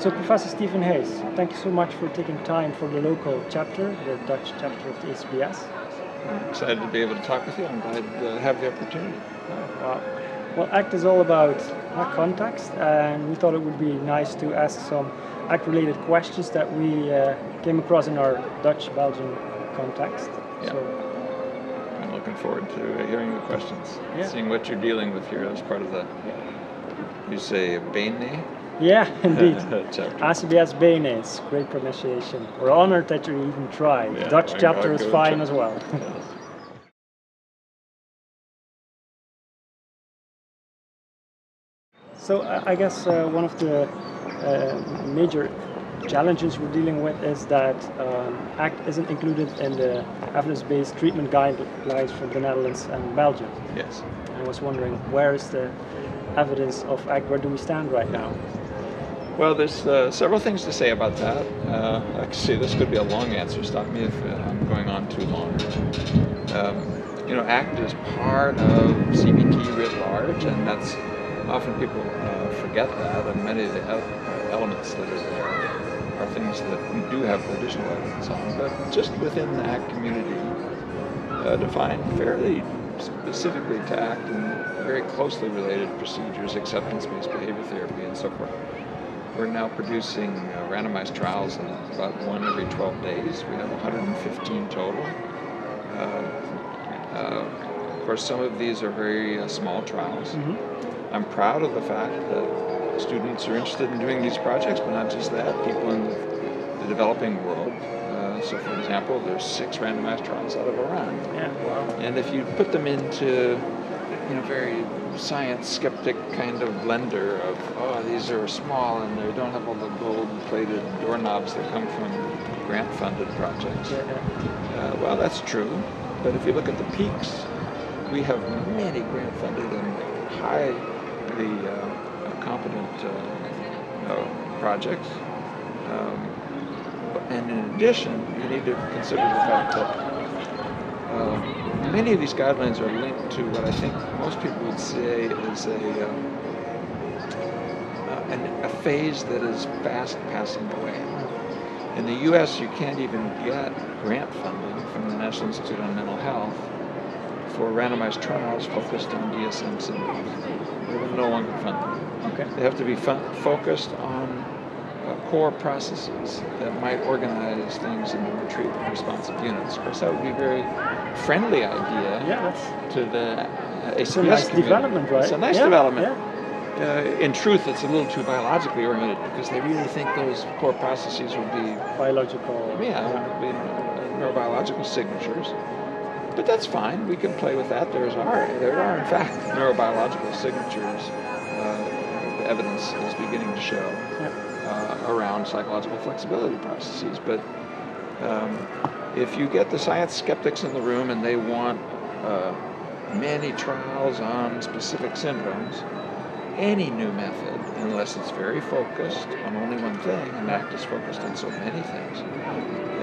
So Professor Stephen Hayes, thank you so much for taking time for the local chapter, the Dutch chapter of the SBS. I'm excited to be able to talk with you. I'm glad to have the opportunity. Wow. Well, ACT is all about context, and we thought it would be nice to ask some ACT-related questions that we came across in our Dutch-Belgian context. Yeah. So, I'm looking forward to hearing the questions, seeing what you're dealing with here as part of the, you say, BNE? Yeah, indeed. SBS BNE, great pronunciation. We're honored that you even tried. Yeah, Dutch chapter is fine as well. Yes. So I guess one of the major challenges we're dealing with is that ACT isn't included in the evidence-based treatment guidelines from the Netherlands and Belgium. Yes. I was wondering, where is the evidence of ACT? Where do we stand right now? Well, there's several things to say about that. Actually, this could be a long answer. Stop me if I'm going on too long. You know, ACT is part of CBT writ large, and that's often people forget that, and many of the elements that are there are things that we do have additional evidence on, but just within the ACT community, defined fairly specifically to ACT and very closely related procedures, acceptance-based behavior therapy, and so forth. We're now producing randomized trials in about 1 every 12 days. We have 115 total. Of course, some of these are very small trials. Mm-hmm. I'm proud of the fact that students are interested in doing these projects, but not just that, people in the developing world. So, for example, there's 6 randomized trials out of Iran. Yeah, wow. And if you put them into, you know, very science skeptic kind of blender of, oh, these are small and they don't have all the gold-plated doorknobs that come from grant-funded projects. Well, that's true, but if you look at the peaks, we have many grant-funded and highly competent projects. And in addition, you need to consider the fact that many of these guidelines are linked to what I think most people would say is a phase that is fast passing away. In the U.S., you can't even get grant funding from the National Institute on Mental Health for randomized trials focused on DSM syndrome. They're no longer funded. Okay. They have to be focused on core processes that might organize things into treatment responsive units. Of course, that would be a very friendly idea to the ACBS It's a nice development, right? It's a nice development. Yeah. In truth, it's a little too biologically oriented because they really think those core processes would be biological. Would be neurobiological signatures. But that's fine. We can play with that. There are in fact neurobiological signatures. The evidence is beginning to show. Around psychological flexibility processes. But if you get the science skeptics in the room and they want many trials on specific syndromes, any new method, unless it's very focused on only one thing, and ACT is focused on so many things,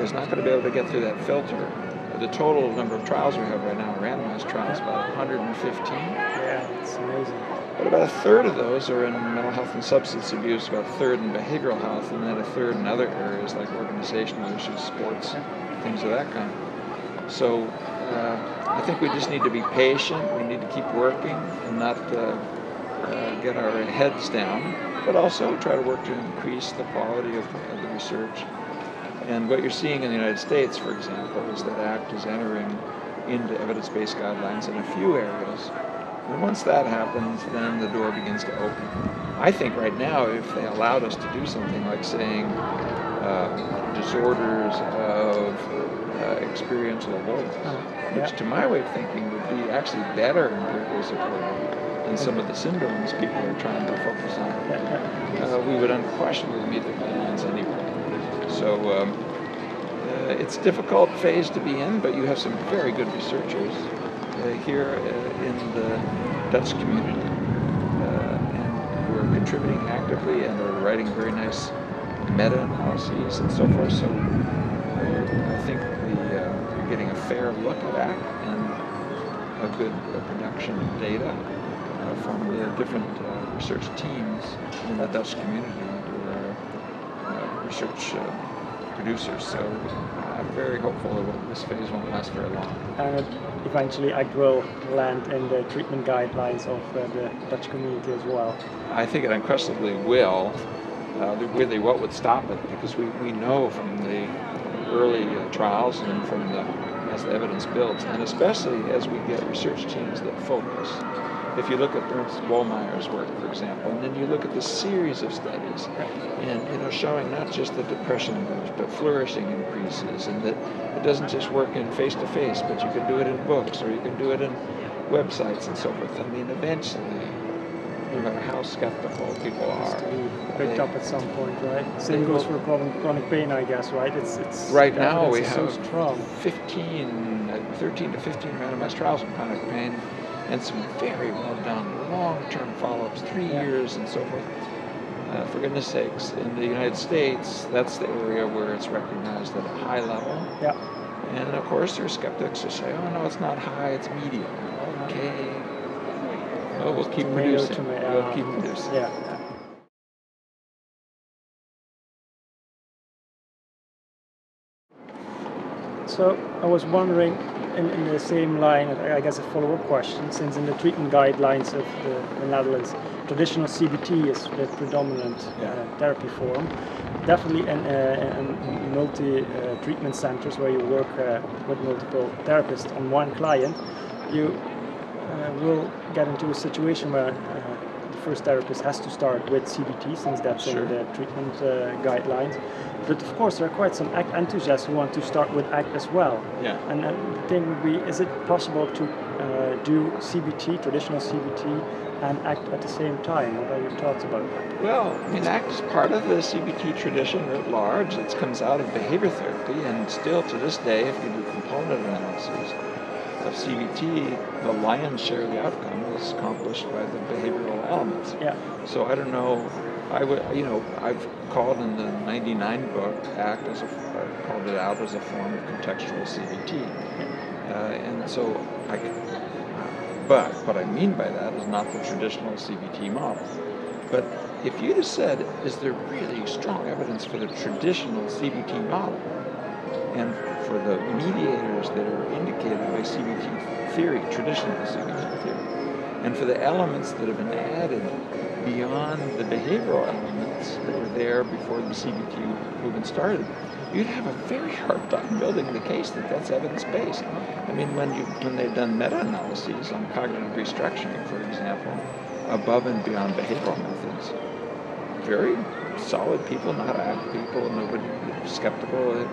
is not going to be able to get through that filter. The total number of trials we have right now, randomized trials, about 115. Yeah, it's amazing. But about a third of those are in mental health and substance abuse, about a third in behavioral health, and then a third in other areas like organizational issues, sports, things of that kind. So I think we just need to be patient. We need to keep working and not get our heads down, but also try to work to increase the quality of the research. And what you're seeing in the United States, for example, is that ACT is entering into evidence-based guidelines in a few areas. And once that happens, then the door begins to open. I think right now, if they allowed us to do something like saying disorders of experiential avoidance, which to my way of thinking would be actually better empirically supported than some of the syndromes people are trying to focus on, we would unquestionably meet the guidelines anyway. So it's a difficult phase to be in, but you have some very good researchers here in the Dutch community and who are contributing actively and are writing very nice meta-analyses and so forth. So I think you're getting a fair look at ACT and a good production of data from the different research teams in the Dutch community who are research producers. So I'm very hopeful that this phase won't last very long. And eventually ACT will land in the treatment guidelines of the Dutch community as well. I think it unquestionably will. Really, what would stop it? Because we know from the early trials and from as the evidence builds, and especially as we get research teams that focus. If you look at Ernst Wollmeyer's work, for example, and then you look at the series of studies, and showing not just that depression moves, but flourishing increases, and that it doesn't just work in face-to-face, but you can do it in books, or you can do it in websites and so forth. I mean, eventually, no matter how skeptical people are, picked up at some point, right? Same goes for chronic pain, I guess, right? It's right now we have so strong. 13 to 15 randomized trials in chronic pain, and some very well done long-term follow-ups, 3 years and so forth. For goodness sakes, in the United States, that's the area where it's recognized at a high level. Yeah. And of course, there are skeptics who say, "Oh no, it's not high; it's medium." Okay. Oh, we'll keep producing. We'll keep producing. Yeah. So I was wondering, in the same line, I guess a follow-up question, since in the treatment guidelines of the Netherlands, traditional CBT is the predominant therapy form. Definitely in multi-treatment centers where you work with multiple therapists on one client, you will get into a situation where the first therapist has to start with CBT, since that's in the treatment guidelines. But of course, there are quite some ACT enthusiasts who want to start with ACT as well. Yeah. And the thing would be, is it possible to do CBT, traditional CBT, and ACT at the same time? What are your thoughts about that? Well, I mean, ACT is part of the CBT tradition writ large. It comes out of behavior therapy, and still to this day, if you do component analyses of CBT, the lion's share of the outcome is accomplished by the behavioral elements. Yeah. So I don't know. I've called in the '99 book ACT called it out as a form of contextual CBT, and so but what I mean by that is not the traditional CBT model. But if you just said, is there really strong evidence for the traditional CBT model? And for the mediators that are indicated by CBT theory, traditional CBT theory, and for the elements that have been added beyond the behavioral elements that were there before the CBT movement started, you'd have a very hard time building the case that that's evidence-based. I mean, when they've done meta-analyses on cognitive restructuring, for example, above and beyond behavioral methods, very solid people, not ACT people, nobody skeptical,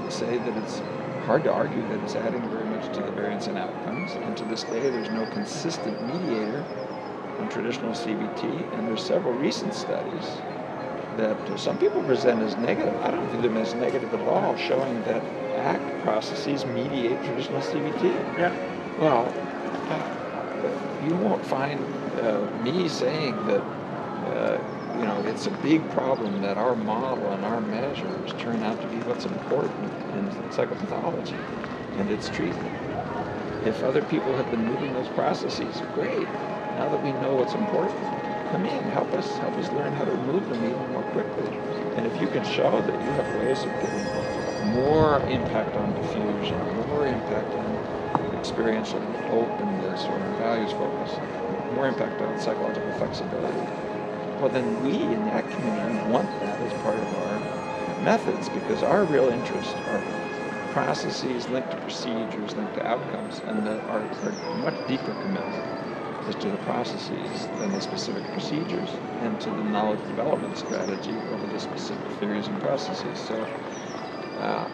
say that it's hard to argue that it's adding very much to the variance in outcomes. And to this day, there's no consistent mediator on traditional CBT, and there's several recent studies that some people present as negative. I don't view them as negative at all, showing that ACT processes mediate traditional CBT. Yeah. Well, you won't find me saying that it's a big problem that our model and our measures turn out to be what's important in psychopathology and its treatment. If other people have been moving those processes, great. Now that we know what's important, come in, help us learn how to move them even more quickly. And if you can show that you have ways of getting more impact on diffusion, more impact on experiential openness or values focus, more impact on psychological flexibility, well, then we in the ACT community want that as part of our methods, because our real interests are processes linked to procedures, linked to outcomes, and our much deeper commitment is to the processes than the specific procedures, and to the knowledge development strategy over the specific theories and processes. So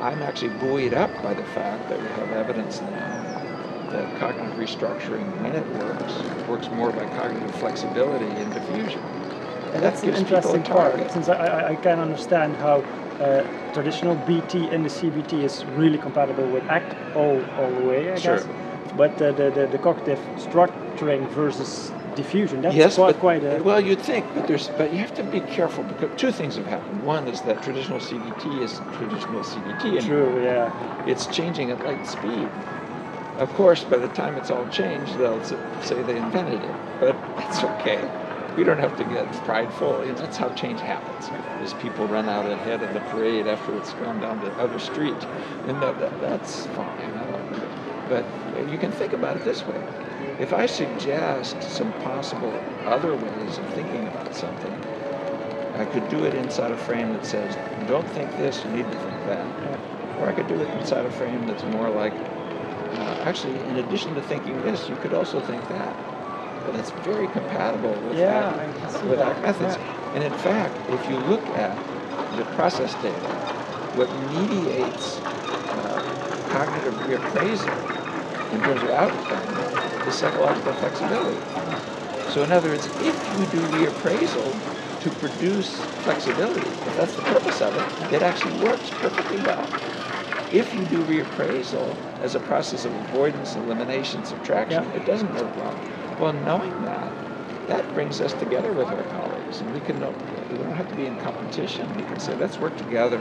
I'm actually buoyed up by the fact that we have evidence now that cognitive restructuring, when it works more by cognitive flexibility and diffusion. And that's an interesting part, since I can understand how traditional BT in the CBT is really compatible with ACT all the way, I guess. But the cognitive structuring versus diffusion, that's quite a... Well, you'd think, but you have to be careful, because two things have happened. One is that traditional CBT isn't traditional CBT anymore. True, yeah. It's changing at light speed. Of course, by the time it's all changed, they'll say they invented it, but that's okay. We don't have to get prideful. You know, that's how change happens. Is people run out ahead of the parade after it's gone down the other street, and that's fine. But you can think about it this way. If I suggest some possible other ways of thinking about something, I could do it inside a frame that says, don't think this, you need to think that. Or I could do it inside a frame that's more like, actually, in addition to thinking this, you could also think that. But that's very compatible with ACT methods. Yeah. And in fact, if you look at the process data, what mediates cognitive reappraisal in terms of outcome is psychological flexibility. So in other words, if you do reappraisal to produce flexibility, if that's the purpose of it, it actually works perfectly well. If you do reappraisal as a process of avoidance, elimination, subtraction, it doesn't work well. Well, knowing that brings us together with our colleagues, and we don't have to be in competition. We can say, let's work together.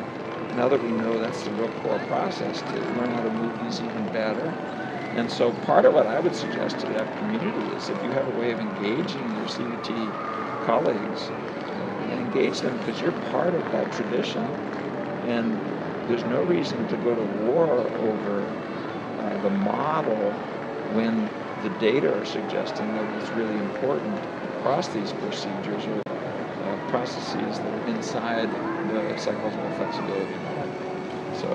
Now that we know that's the real core process, to learn how to move these even better. And so part of what I would suggest to that community is if you have a way of engaging your CBT colleagues, engage them because you're part of that tradition, and there's no reason to go to war over the model when the data are suggesting that what's really important across these procedures are processes that are inside the psychological flexibility model. So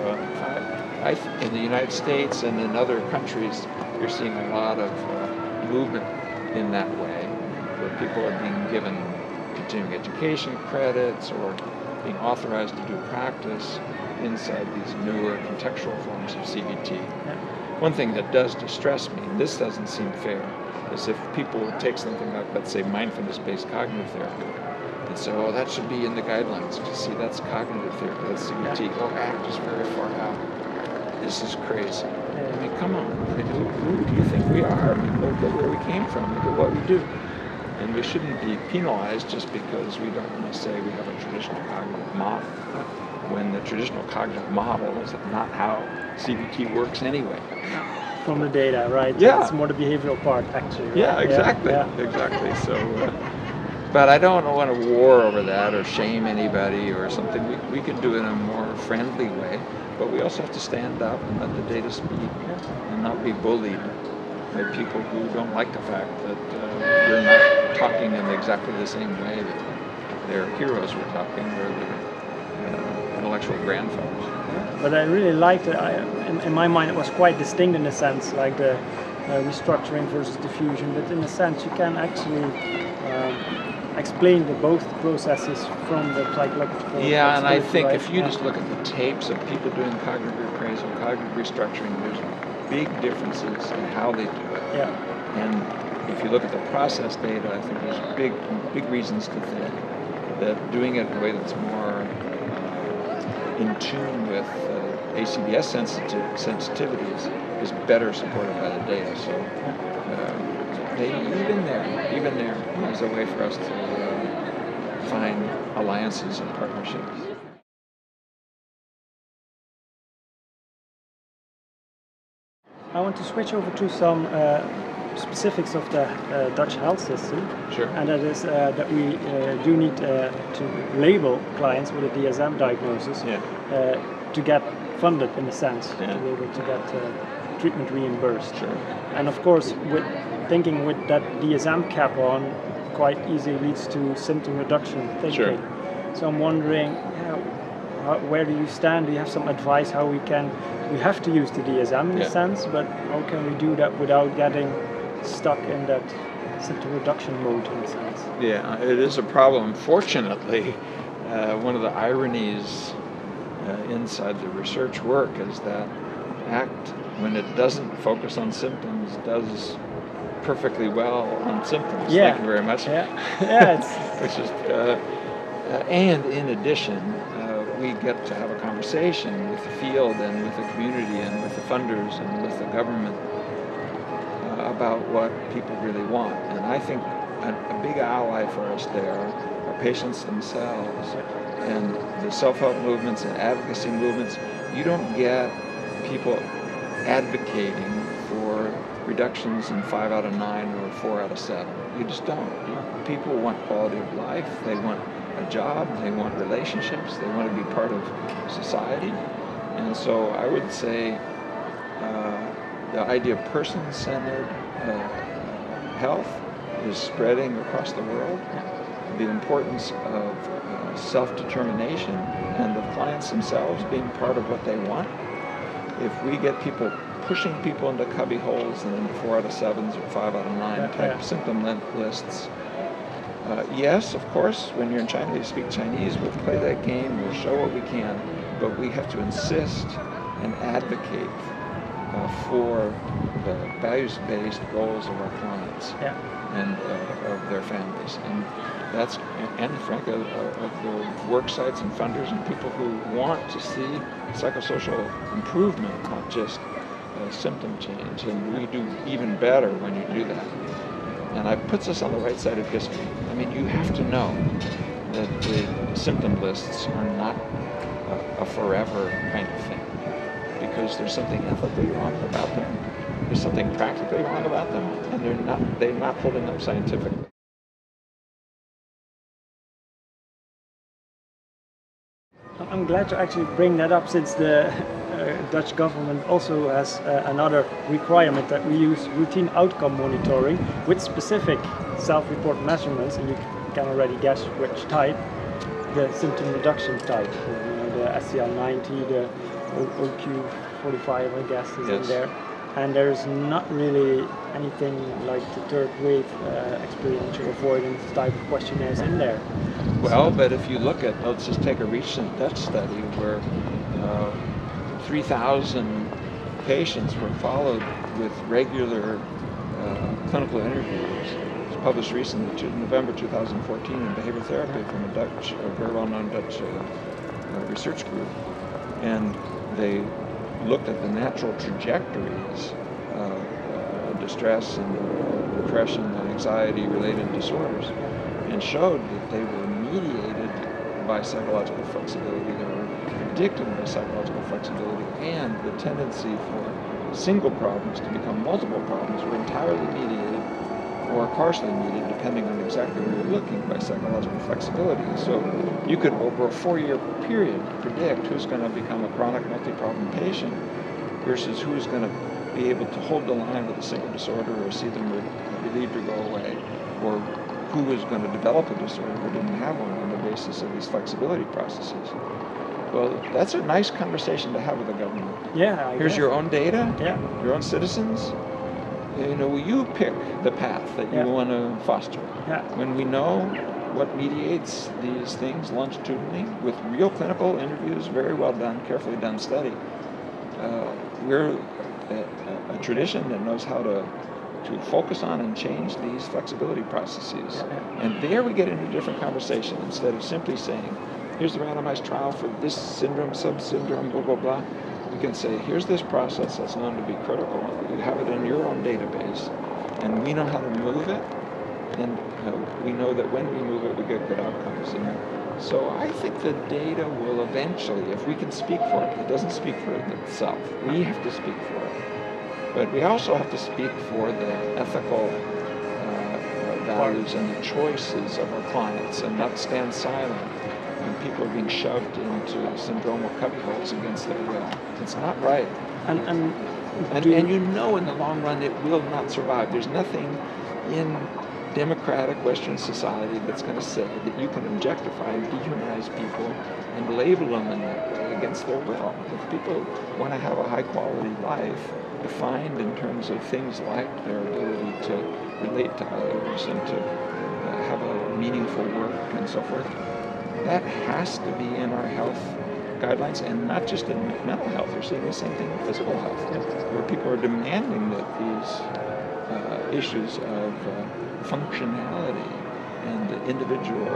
in the United States and in other countries, you're seeing a lot of movement in that way, where people are being given continuing education credits or being authorized to do practice inside these newer contextual forms of CBT. One thing that does distress me, and this doesn't seem fair, is if people would take something like, let's say, mindfulness-based cognitive therapy, and say, oh, that should be in the guidelines. You see, that's cognitive therapy, that's CBT. Oh, ACT is very far out. This is crazy. I mean, come on. Who do you think we are? I mean, look at where we came from. Look at what we do. And we shouldn't be penalized just because we don't want to say we have a traditional cognitive model, when the traditional cognitive model is not how CBT works anyway. From the data, right? Yeah. It's more the behavioral part, actually. Right? Yeah, exactly. Exactly. So, but I don't want to war over that or shame anybody or something. We can do it in a more friendly way, but we also have to stand up and let the data speak and not be bullied by people who don't like the fact that we're not talking in exactly the same way that their heroes were talking, or their intellectual grandfathers. But I really liked it. In my mind, it was quite distinct in a sense, like the restructuring versus diffusion. But in a sense, you can actually explain both processes from the psychological. Yeah, and I think if you just look at the tapes of people doing cognitive reappraisal, cognitive restructuring, there's big differences in how they do it. Yeah. And if you look at the process data, I think there's big reasons to think that doing it in a way that's more in tune with ACBS sensitivities is better supported by the data. So even there is a way for us to find alliances and partnerships. I want to switch over to some specifics of the Dutch health system. Sure. And that is that we do need to label clients with a DSM diagnosis to get funded, in a sense, to be able to get treatment reimbursed. Sure. And of course, with thinking with that DSM cap on, quite easily leads to symptom reduction thinking. Sure. So I'm wondering, where do you stand? Do you have some advice how we have to use the DSM in a sense, but how can we do that without getting stuck in that symptom reduction mode, in a sense? Yeah, it is a problem. Fortunately, one of the ironies inside the research work is that ACT, when it doesn't focus on symptoms, does perfectly well on symptoms. Yeah. Thank you very much. Yeah. Which is, and in addition, we get to have a conversation with the field and with the community and with the funders and with the government about what people really want. And I think a big ally for us there are patients themselves and the self-help movements and advocacy movements. You don't get people advocating for reductions in 5 out of 9 or 4 out of 7. You just don't. People want quality of life. They want a job. They want relationships. They want to be part of society. And so I would say the idea of person-centered health is spreading across the world. The importance of self-determination and the clients themselves being part of what they want. If we get people pushing people into cubby holes and into 4 out of 7s or 5 out of 9 type symptom lists, yes, of course, when you're in China, you speak Chinese, we'll play that game, we'll show what we can, but we have to insist and advocate for the values-based goals of our clients and of their families. And that's, and frankly, of the work sites and funders and people who want to see psychosocial improvement, not just symptom change. And we do even better when you do that. And it puts us on the right side of history. I mean, you have to know that the symptom lists are not a forever kind of thing, because there's something ethically wrong about them, there's something practically wrong about them, and they're not holding up scientifically. I'm glad to actually bring that up, since the Dutch government also has another requirement that we use routine outcome monitoring with specific self-report measurements, and you can already guess which type, the symptom reduction type, the SCL90, the OQ45, I guess, is in there. And there's not really anything like the third wave experiential avoidance type of questionnaires in there. Well, but if you look at, let's just take a recent Dutch study where 3,000 patients were followed with regular clinical interviews. It was published recently, November 2014, in Behavior Therapy from a very well-known Dutch research group. And they looked at the natural trajectories of distress and depression and anxiety-related disorders, and showed that they were mediated by psychological flexibility, they were predicted by psychological flexibility, and the tendency for single problems to become multiple problems were entirely mediated or partially mediated, depending on exactly where you're looking, by psychological flexibility. So you could, over a 4-year period, predict who's going to become a chronic multi-problem patient versus who's going to be able to hold the line with a single disorder or see them relieved or go away, or who was going to develop a disorder or didn't have one on the basis of these flexibility processes. Well, that's a nice conversation to have with the government. Yeah, Here's your own data, yeah, your own citizens. You know, you pick the path that you want to foster. Yeah. When we know what mediates these things longitudinally with real clinical interviews, very well done, carefully done study, we're a tradition that knows how to focus on and change these flexibility processes. And there we get into a different conversation. Instead of simply saying, here's the randomized trial for this syndrome, sub-syndrome, blah, blah, blah, we can say, here's this process that's known to be critical. You have it in your own database, and we know how to move it, and we know that when we move it, we get good outcomes. And so I think the data will eventually, if we can speak for it doesn't speak for itself. We have to speak for it. But we also have to speak for the ethical values and the choices of our clients, and not stand silent when people are being shoved into syndromal cubbyholes against their will. It's not right. And you know in the long run it will not survive. There's nothing in democratic Western society that's going to say that you can objectify and dehumanize people and label them in that way against their will. If people want to have a high quality life defined in terms of things like their ability to relate to others and to have a meaningful work and so forth, that has to be in our health guidelines, and not just in mental health. You're seeing the same thing in physical health, where people are demanding that these issues of functionality and the individual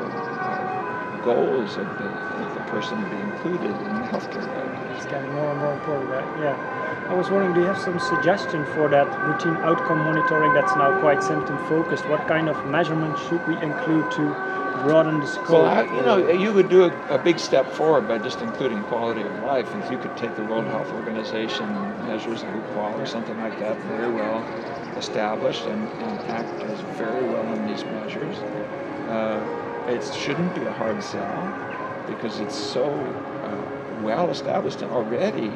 goals of the person be included in the healthcare guidelines. It's getting more and more important, right? Yeah. I was wondering, do you have some suggestion for that routine outcome monitoring that's now quite symptom focused? What kind of measurements should we include to broaden the scope? Well, you would do a big step forward by just including quality of life. If you could take the World Health Organization measures of quality or something like that very well, established, and ACT does very well in these measures. It shouldn't be a hard sell because it's so well established and already.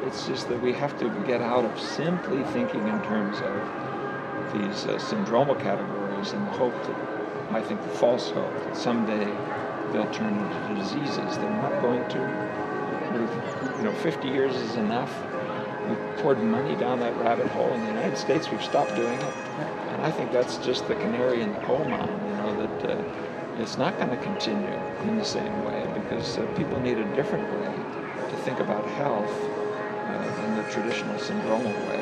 It's just that we have to get out of simply thinking in terms of these syndromal categories and the hope that, I think the false hope, that someday they'll turn into diseases. They're not going to. 50 years is enough. We've poured money down that rabbit hole. In the United States, we've stopped doing it. And I think that's just the canary in the coal mine, that it's not going to continue in the same way because people need a different way to think about health than the traditional syndromal way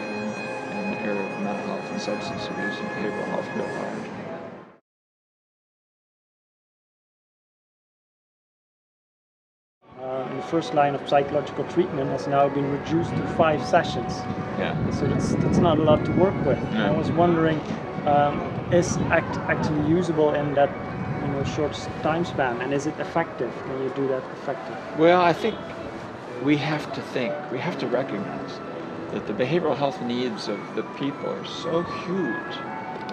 in the area of mental health and substance abuse and behavioral health writ large. The first line of psychological treatment has now been reduced to 5 sessions. Yeah. So that's not a lot to work with. No. I was wondering, is ACT actually usable in that short time span, and is it effective when you do that effective? Well, I think we have to recognize that the behavioral health needs of the people are so huge,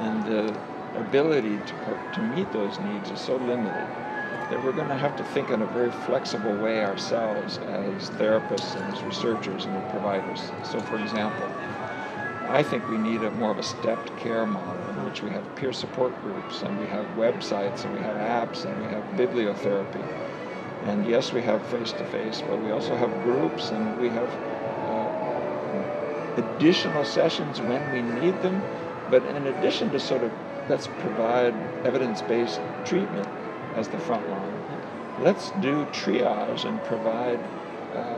and the ability to meet those needs is so limited, that we're going to have to think in a very flexible way ourselves as therapists and as researchers and providers. So, for example, I think we need more of a stepped care model in which we have peer support groups, and we have websites, and we have apps, and we have bibliotherapy. And yes, we have face-to-face, but we also have groups, and we have additional sessions when we need them. But in addition to let's provide evidence-based treatment as the front line, let's do triage and provide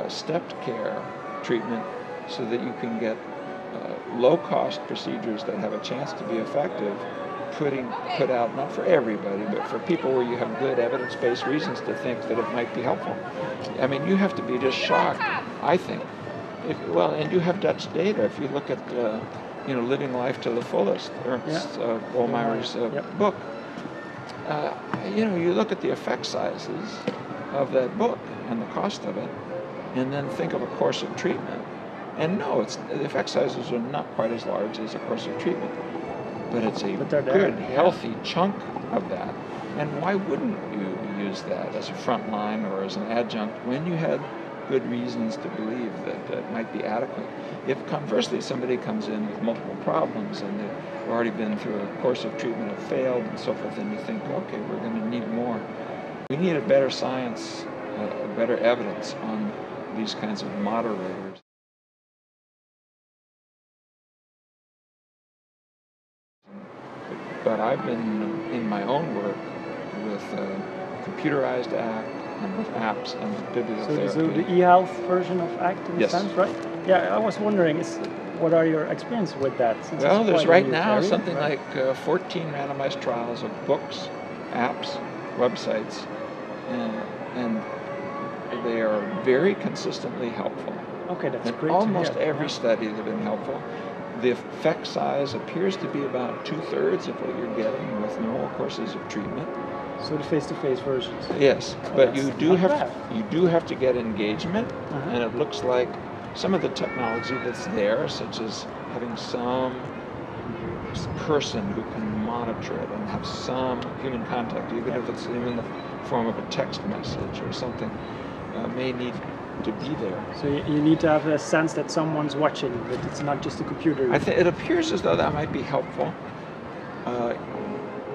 stepped care treatment so that you can get low-cost procedures that have a chance to be effective, put out, not for everybody, but for people where you have good evidence-based reasons to think that it might be helpful. I mean, you have to be just shocked, I think. And you have Dutch data. If you look at, Living Life to the Fullest, Ernst Bollmeier's book, you look at the effect sizes of that book and the cost of it, and then think of a course of treatment. And no, the effect sizes are not quite as large as a course of treatment, but it's a good, healthy chunk of that. And why wouldn't you use that as a front line or as an adjunct when you had good reasons to believe that it might be adequate? If conversely somebody comes in with multiple problems and they've already been through a course of treatment, have failed and so forth, then you think, okay, we're going to need more. We need a better science, better evidence on these kinds of moderators. But I've been in my own work with computerized ACT and with apps and with bibliotherapy. So the eHealth version of ACT in a sense, right? Yeah, I was wondering, what are your experience with that? Well, there's right now something like 14 randomized trials of books, apps, websites, and they are very consistently helpful. Okay, that's great. Almost every study has been helpful. The effect size appears to be about 2/3 of what you're getting with normal courses of treatment. So the face-to-face versions. Yes, but you do have to get engagement, and it looks like some of the technology that's there, such as having some person who can monitor it and have some human contact, even if it's in the form of a text message or something, may need to be there. So you need to have a sense that someone's watching, that it's not just a computer. I think it appears as though that might be helpful.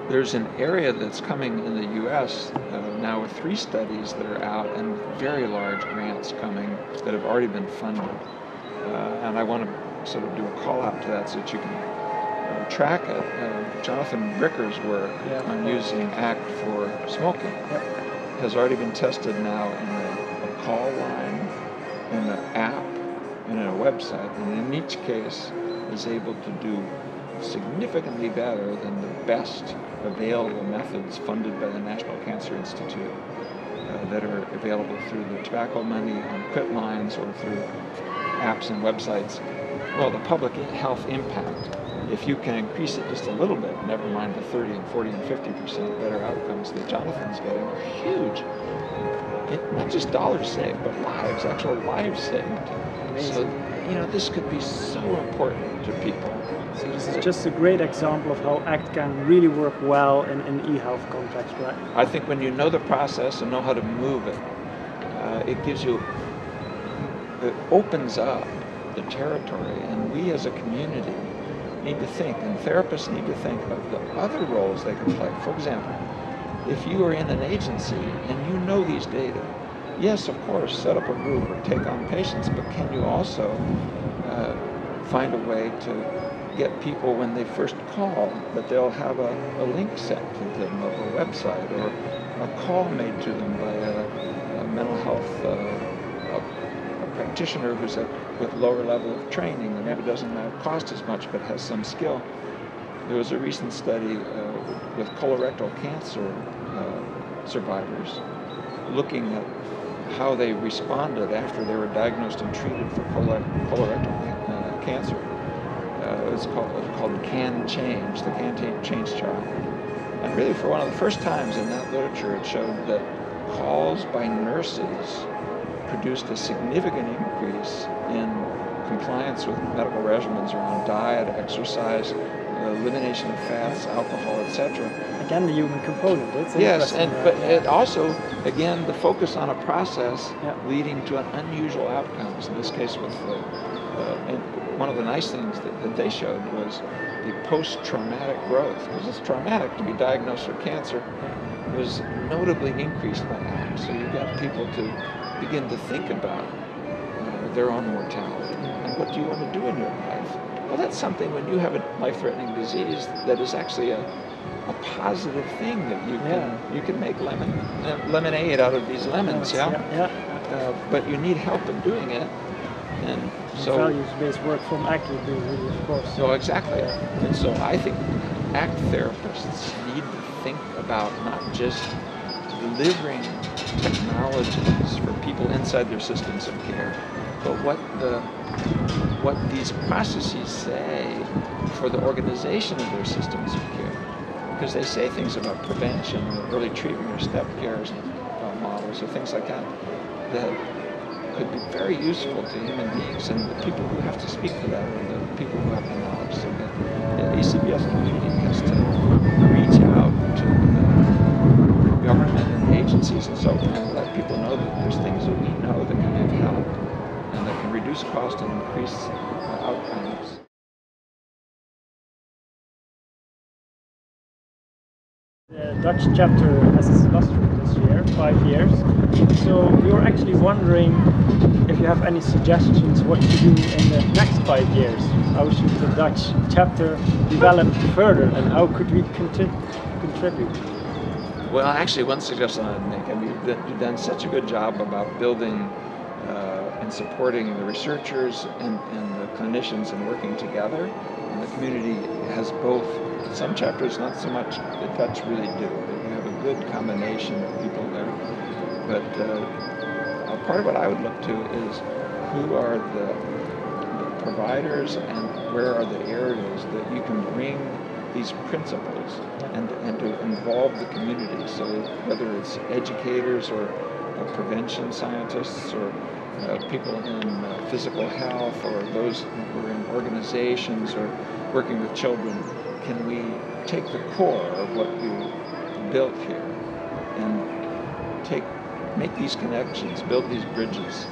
There's an area that's coming in the U.S. Now with 3 studies that are out and very large grants coming that have already been funded. And I want to sort of do a call out to that so that you can track it. Jonathan Ricker's work on using ACT for smoking has already been tested now in a call line, in an app, and in a website. And in each case is able to do significantly better than the best available methods funded by the National Cancer Institute that are available through the tobacco money on quit lines or through apps and websites. Well, the public health impact, if you can increase it just a little bit, never mind the 30 and 40 and 50% better outcomes that Jonathan's getting, are huge. Not just dollars saved, but lives, actual lives saved. Amazing. So this could be so important to people. So this is just a great example of how ACT can really work well in eHealth context, right? I think when you know the process and know how to move it, it opens up the territory, and we as a community need to think, and therapists need to think of the other roles they can play. For example, if you are in an agency and you know these data, yes, of course, set up a group or take on patients, but can you also find a way to get people when they first call, that they'll have a link sent to them of a website, or a call made to them by a mental health a practitioner who's with lower level of training, and maybe doesn't cost as much but has some skill. There was a recent study with colorectal cancer survivors looking at how they responded after they were diagnosed and treated for colorectal cancer. It's called Can Change, the Can Change trial. And really, for one of the first times in that literature, it showed that calls by nurses produced a significant increase in compliance with medical regimens around diet, exercise, elimination of fats, alcohol, etc. Again, the human component. It's yes, but yeah. It also, again, the focus on a process leading to an unusual outcomes. In this case, with and one of the nice things that they showed was the post-traumatic growth, because it's traumatic to be diagnosed with cancer, was notably increased by ACT. So you got people to begin to think about their own mortality and what do you want to do in your life. Well, that's something when you have a life-threatening disease that is actually a positive thing that you can make lemonade out of these lemons, but you need help in doing it, and so values-based work from ACT would be really, of course. So exactly, and so I think ACT therapists need to think about not just delivering technologies for people inside their systems of care, but what these processes say for the organization of their systems of care. Because they say things about prevention or early treatment or step cares models or things like that could be very useful to human beings, and the people who have to speak for that are the people who have the knowledge. So the ACBS community has to reach out to government and agencies and so on and let people know that there's things that we know that can give help and that can reduce cost and increase outcomes. The Dutch chapter has a semester this year, 5 years. So we were actually wondering if you have any suggestions what to do in the next 5 years. How should the Dutch chapter develop further, and how could we contribute? Well, actually, one suggestion I'd make, I mean, you've done such a good job about building and supporting the researchers and the clinicians and working together. And the community has both. Some chapters not so much, the Dutch really do. You have a good combination of people there. But part of what I would look to is who are the providers and where are the areas that you can bring these principles and to involve the community. So whether it's educators or prevention scientists or people in physical health or those who are in organizations or working with children, can we take the core of what you built here and make these connections, build these bridges,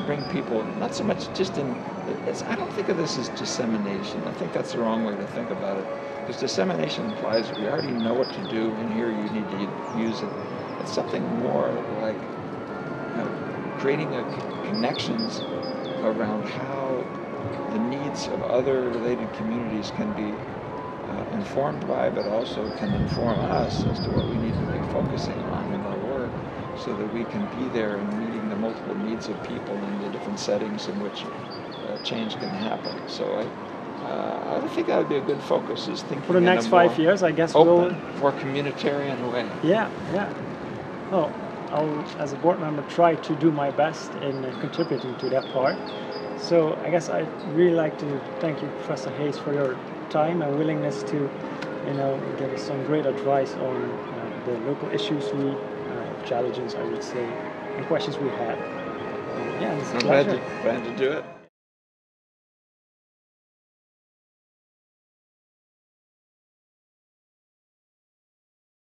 bring people, not so much just I don't think of this as dissemination. I think that's the wrong way to think about it. Because dissemination implies that we already know what to do and here you need to use it. It's something more like creating connections around how the needs of other related communities can be informed by, but also can inform us as to what we need to be focusing on in our work, so that we can be there and meeting the multiple needs of people in the different settings in which change can happen. So I think that would be a good focus, is thinking for the next 5 years, I guess open, more communitarian way. Yeah. Well, I'll, as a board member, try to do my best in contributing to that part. So I guess I'd really like to thank you, Professor Hayes, for your time and willingness to, give us some great advice on the local issues challenges, I would say, and questions we had. It's a pleasure. Glad to do it.